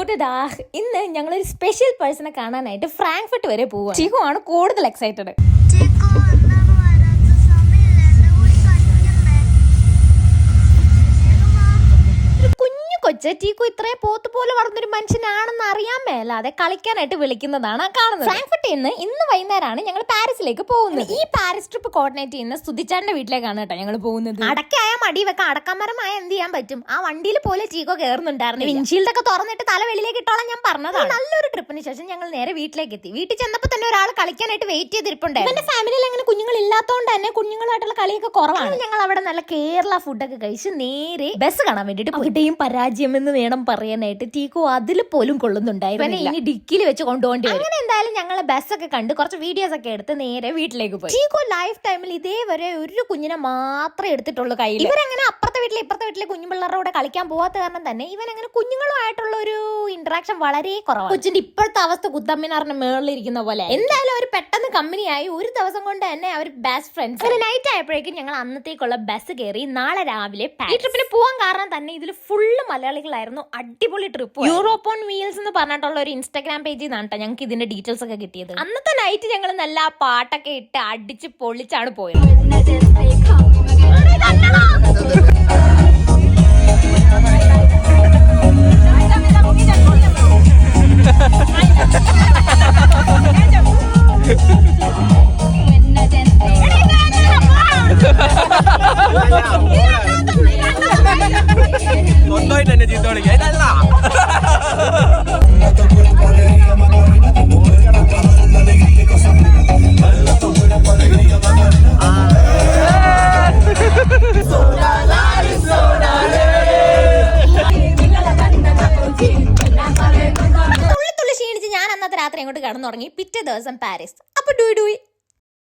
Good ഇന്ന് ഞങ്ങളൊരു special പേഴ്സണെ കാണാനായിട്ട് ഫ്രാങ്ക്ഫർട്ട് വരെ പോവുക. ചീക്കു ആണ് കൂടുതൽ എക്സൈറ്റഡ്. ടീക്കു ഇത്രയും പോത്ത് പോലെ വളർന്നൊരു മനുഷ്യനാണെന്ന് അറിയാൻ മേലാതെ കളിക്കാനായിട്ട് വിളിക്കുന്നതാണ് കാണുന്നത്. ഫ്രാങ്ക്ഫർട്ടിൽ നിന്ന് ഇന്ന് വൈകുന്നേരമാണ് ഞങ്ങൾ പാരീസിലേക്ക് പോകുന്നത്. ഈ പാരീസ് ട്രിപ്പ് കോർഡിനേറ്റ് ചെയ്യുന്ന സുധിച്ചാന്റെ വീട്ടിലേക്കാണ് കേട്ടോ ഞങ്ങൾ പോകുന്നത്. അടക്കായ മടി വെക്കാൻ അടക്കമരമായ എന്ത് ചെയ്യാൻ പറ്റും? ആ വണ്ടിയിൽ പോലെ ചീക്കോ കയറുന്നുണ്ടായിരുന്നു. വിൻഷീൽഡ് ഒക്കെ തുറന്നിട്ട് തല വെളിയിലേക്ക് ഇട്ടോളാം ഞാൻ പറഞ്ഞതാണ്. നല്ലൊരു ട്രിപ്പിന് ശേഷം ഞങ്ങൾ നേരെ വീട്ടിലേക്ക് എത്തി. വീട്ടിൽ ചെന്നപ്പോൾ തന്നെ ഒരാൾ കളിക്കാനായിട്ട് വെയിറ്റ് ചെയ്തിരിപ്പുണ്ടായിരുന്നു. എന്റെ ഫാമിലിയിൽ അങ്ങനെ കുഞ്ഞുങ്ങൾ ഇല്ലാത്തതുകൊണ്ട് തന്നെ കുഞ്ഞുങ്ങളായിട്ടുള്ള കളിയൊക്കെ കുറവാണ്. ഞങ്ങൾ അവിടെ നല്ല കേരള ഫുഡൊക്കെ കഴിച്ച് നേരെ ബസ് കാണാൻ വേണ്ടിട്ട് അവിടെയും പരാജയം എന്ന് വേണം പറയാനായിട്ട്. ടീക്കോ അതിൽ പോലും കൊള്ളുന്നുണ്ടായിരുന്നു. ഇനി ഡിക്കിൽ വെച്ച് കൊണ്ടുപോകേണ്ടി വരും. അങ്ങനെ എന്തായാലും ഞങ്ങൾ ബസ്സൊക്കെ കണ്ട് കുറച്ച് വീഡിയോസ് ഒക്കെ എടുത്ത് നേരെ വീട്ടിലേക്ക് പോയി. ടീക്കോ ലൈഫ് ടൈമിൽ ഇതേവരെ ഒരു കുഞ്ഞിനെ മാത്രമേ എടുത്തിട്ടുള്ളൂ കയ്യിൽ. ഇവരങ്ങനെ അപ്പുറത്തെ വീട്ടിലെ കുഞ്ഞു പിള്ളേരുടെ കൂടെ കളിക്കാൻ പോവാത്ത കാരണം തന്നെ ഇവനങ്ങനെ കുഞ്ഞുങ്ങളുമായിട്ടുള്ള ഒരു ഇന്ററാക്ഷൻ വളരെ കുറവാണ്. കൊച്ചിന്റെ ഇപ്പോഴത്തെ അവസ്ഥ കുത്തമ്മിനാറിന്റെ മേളിലിരിക്കുന്ന പോലെ. എന്തായാലും അവർ പെട്ടെന്ന് കമ്പനിയായി. ഒരു ദിവസം കൊണ്ട് തന്നെ അവർ ബെസ്റ്റ് ഫ്രണ്ട്സ്. ഒരു നൈറ്റ് ആയപ്പോഴേക്കും ഞങ്ങൾ അന്നത്തേക്കുള്ള ബസ് കയറി നാളെ രാവിലെ ഈ ട്രിപ്പിന് പോകാൻ കാരണം തന്നെ ഇതിൽ ഫുള്ള് മലയാളികളായിരുന്നു. അടിപൊളി ട്രിപ്പ്. യൂറോപ്പ് ഓൺ വീൽസ് എന്ന് പറഞ്ഞിട്ടുള്ള ഒരു ഇൻസ്റ്റാഗ്രാം പേജിൽ നിന്നാണ് കേട്ടോ ഞങ്ങൾക്ക് ഇതിന്റെ ഡീറ്റെയിൽസ് ഒക്കെ കിട്ടിയത്. അന്നത്തെ നൈറ്റ് ഞങ്ങൾ നല്ല പാട്ടൊക്കെ ഇട്ട് അടിച്ച് പൊളിച്ചാണ് പോയത്. രാത്രി അങ്ങോട്ട് കിടന്നുറങ്ങി. പിറ്റേ ദിവസം പാരീസ്. അപ്പൊ ഡൂയി